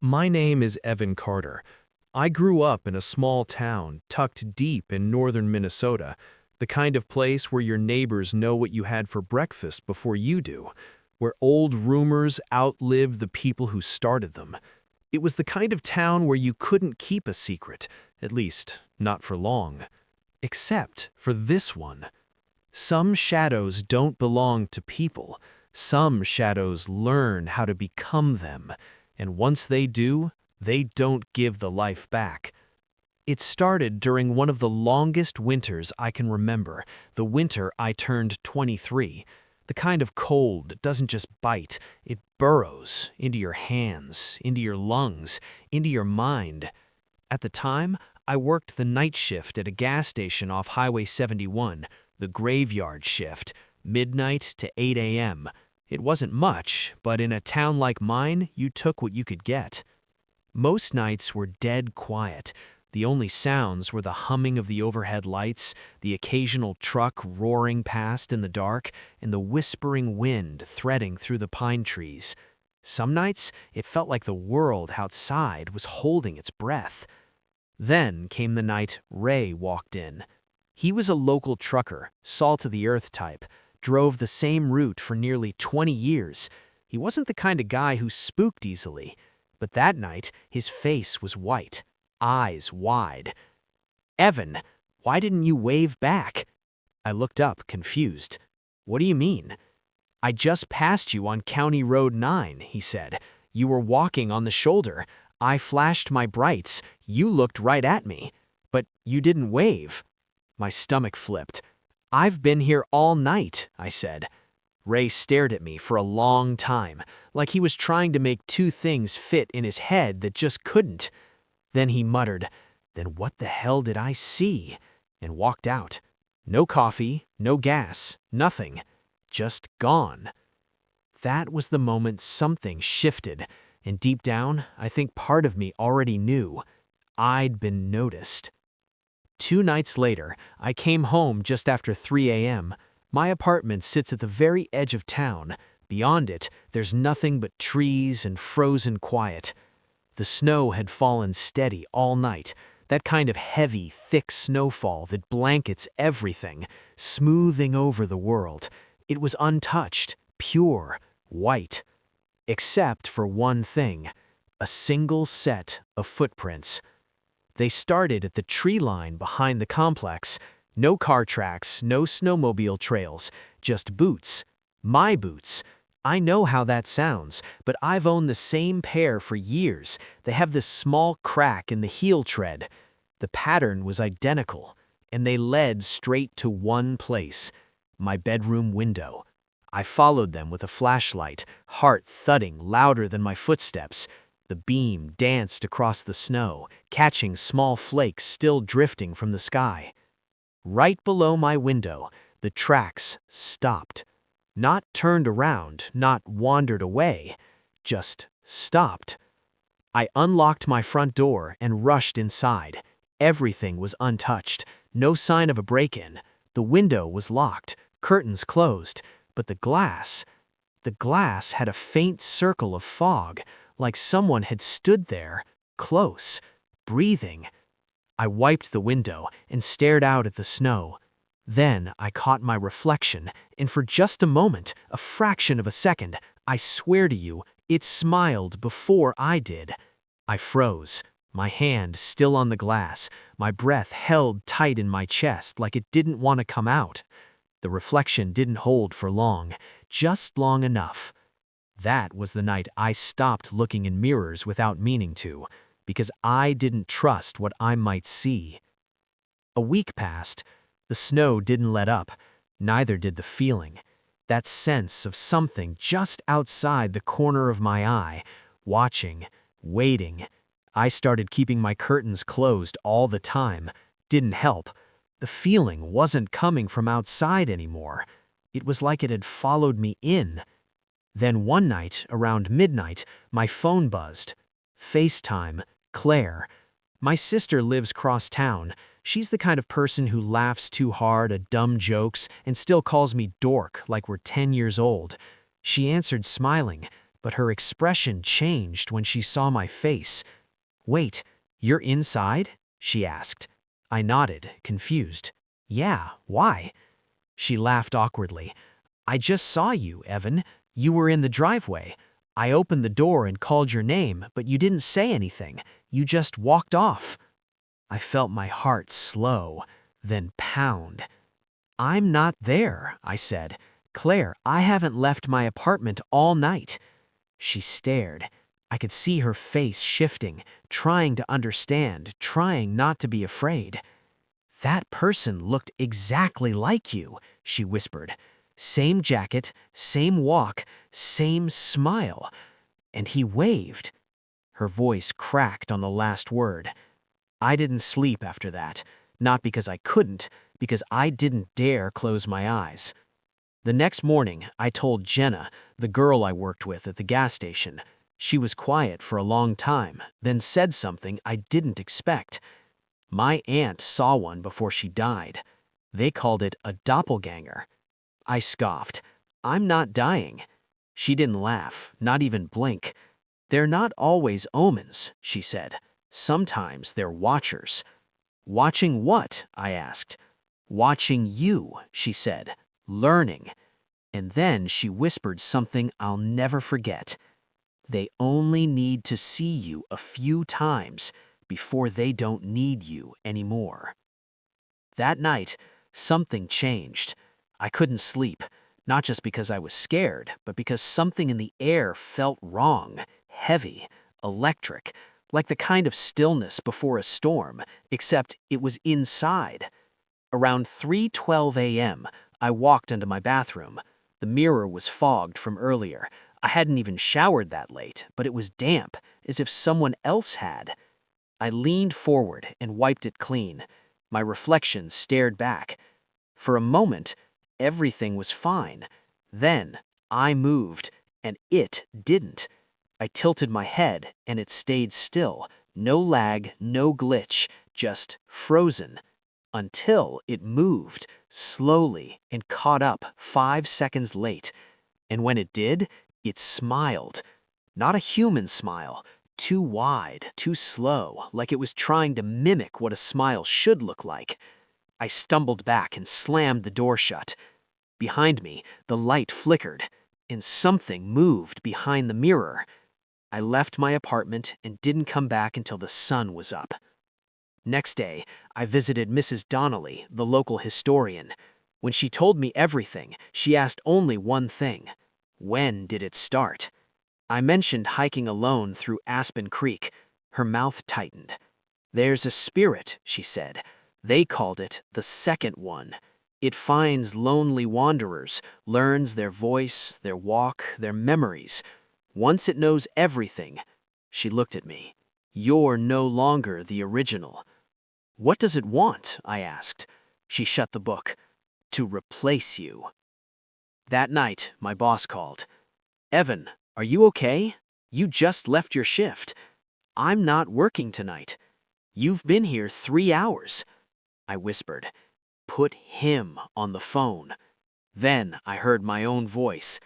My name is Evan Carter. I grew up in a small town tucked deep in northern Minnesota, the kind of place where your neighbors know what you had for breakfast before you do, where old rumors outlive the people who started them. It was the kind of town where you couldn't keep a secret, at least not for long. Except for this one. Some shadows don't belong to people. Some shadows learn how to become them. And once they do, they don't give the life back. It started during one of the longest winters I can remember, the winter I turned 23. The kind of cold that doesn't just bite, it burrows into your hands, into your lungs, into your mind. At the time, I worked the night shift at a gas station off Highway 71, the graveyard shift, midnight to 8 a.m. It wasn't much, but in a town like mine, you took what you could get. Most nights were dead quiet. The only sounds were the humming of the overhead lights, the occasional truck roaring past in the dark, and the whispering wind threading through the pine trees. Some nights, it felt like the world outside was holding its breath. Then came the night Ray walked in. He was a local trucker, salt-of-the-earth type, drove the same route for nearly 20 years. He wasn't the kind of guy who spooked easily, but that night his face was white, eyes wide. "Evan, why didn't you wave back?" I looked up, confused. "What do you mean?" "I just passed you on County Road 9, he said. "You were walking on the shoulder. I flashed my brights. You looked right at me. But you didn't wave." My stomach flipped. "I've been here all night," I said. Ray stared at me for a long time, like he was trying to make two things fit in his head that just couldn't. Then he muttered, "Then what the hell did I see?" and walked out. No coffee, no gas, nothing. Just gone. That was the moment something shifted, and deep down, I think part of me already knew. I'd been noticed. 2 nights later, I came home just after 3 a.m. My apartment sits at the very edge of town. Beyond it, there's nothing but trees and frozen quiet. The snow had fallen steady all night, that kind of heavy, thick snowfall that blankets everything, smoothing over the world. It was untouched, pure, white. Except for one thing, a single set of footprints. They started at the tree line behind the complex. No car tracks, no snowmobile trails, just boots. My boots. I know how that sounds, but I've owned the same pair for years. They have this small crack in the heel tread. The pattern was identical, and they led straight to one place, my bedroom window. I followed them with a flashlight, heart thudding louder than my footsteps. The beam danced across the snow, catching small flakes still drifting from the sky. Right below my window, the tracks stopped. Not turned around, not wandered away, just stopped. I unlocked my front door and rushed inside. Everything was untouched, no sign of a break-in. The window was locked, curtains closed, but the glass had a faint circle of fog, like someone had stood there, close, breathing. I wiped the window and stared out at the snow. Then I caught my reflection, and for just a moment, a fraction of a second, I swear to you, it smiled before I did. I froze, my hand still on the glass, my breath held tight in my chest like it didn't want to come out. The reflection didn't hold for long, just long enough. That was the night I stopped looking in mirrors without meaning to, because I didn't trust what I might see. A week passed. The snow didn't let up, neither did the feeling. That sense of something just outside the corner of my eye, watching, waiting. I started keeping my curtains closed all the time. Didn't help. The feeling wasn't coming from outside anymore. It was like it had followed me in. Then one night, around midnight, my phone buzzed. FaceTime, Claire. My sister lives cross town. She's the kind of person who laughs too hard at dumb jokes and still calls me dork like we're 10 years old. She answered smiling, but her expression changed when she saw my face. "Wait, you're inside?" she asked. I nodded, confused. "Yeah, why?" She laughed awkwardly. "I just saw you, Evan. You were in the driveway. I opened the door and called your name, but you didn't say anything. You just walked off." I felt my heart slow, then pound. "I'm not there," I said. "Claire, I haven't left my apartment all night." She stared. I could see her face shifting, trying to understand, trying not to be afraid. "That person looked exactly like you," she whispered. "Same jacket, same walk, same smile." And he waved. Her voice cracked on the last word. I didn't sleep after that, not because I couldn't, because I didn't dare close my eyes. The next morning, I told Jenna, the girl I worked with at the gas station. She was quiet for a long time, then said something I didn't expect. "My aunt saw one before she died. They called it a doppelgänger." I scoffed. "I'm not dying." She didn't laugh, not even blink. "They're not always omens," she said. "Sometimes they're watchers." "Watching what?" I asked. "Watching you," she said. "Learning." And then she whispered something I'll never forget. "They only need to see you a few times before they don't need you anymore." That night, something changed. I couldn't sleep, not just because I was scared, but because something in the air felt wrong, heavy, electric, like the kind of stillness before a storm, except it was inside. Around 3:12 a.m., I walked into my bathroom. The mirror was fogged from earlier. I hadn't even showered that late, but it was damp, as if someone else had. I leaned forward and wiped it clean. My reflection stared back. For a moment, everything was fine. Then, I moved, and it didn't. I tilted my head, and it stayed still. No lag, no glitch, just frozen. Until it moved, slowly, and caught up 5 seconds late. And when it did, it smiled. Not a human smile. Too wide, too slow, like it was trying to mimic what a smile should look like. I stumbled back and slammed the door shut. Behind me, the light flickered, and something moved behind the mirror. I left my apartment and didn't come back until the sun was up. Next day, I visited Mrs. Donnelly, the local historian. When she told me everything, she asked only one thing. When did it start? I mentioned hiking alone through Aspen Creek. Her mouth tightened. "There's a spirit," she said. "They called it the second one. It finds lonely wanderers, learns their voice, their walk, their memories. Once it knows everything." She looked at me. "You're no longer the original." "What does it want?" I asked. She shut the book. "To replace you." That night, my boss called. "Evan, are you okay? You just left your shift." "I'm not working tonight." "You've been here 3 hours." I whispered. "Put him on the phone." Then I heard my own voice.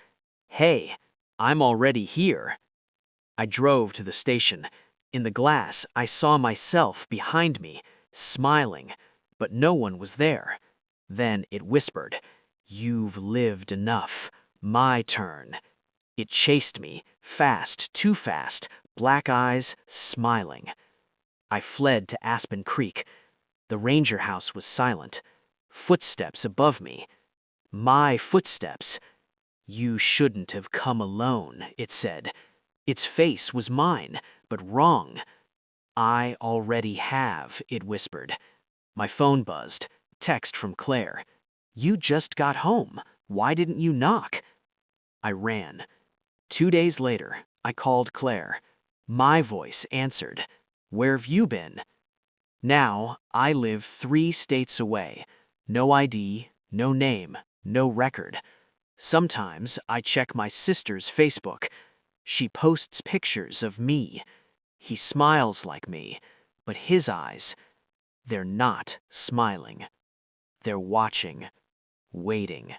"Hey, I'm already here." I drove to the station. In the glass, I saw myself behind me, smiling, but no one was there. Then it whispered, "You've lived enough. My turn." It chased me, fast, too fast, black eyes, smiling. I fled to Aspen Creek. The ranger house was silent. Footsteps above me. My footsteps. "You shouldn't have come alone," it said. Its face was mine, but wrong. "I already have," it whispered. My phone buzzed. Text from Claire. "You just got home. Why didn't you knock?" I ran. 2 days later, I called Claire. My voice answered. "Where've you been?" Now, I live 3 states away. No ID, no name, no record. Sometimes I check my sister's Facebook. She posts pictures of me. He smiles like me, but his eyes, they're not smiling. They're watching, waiting.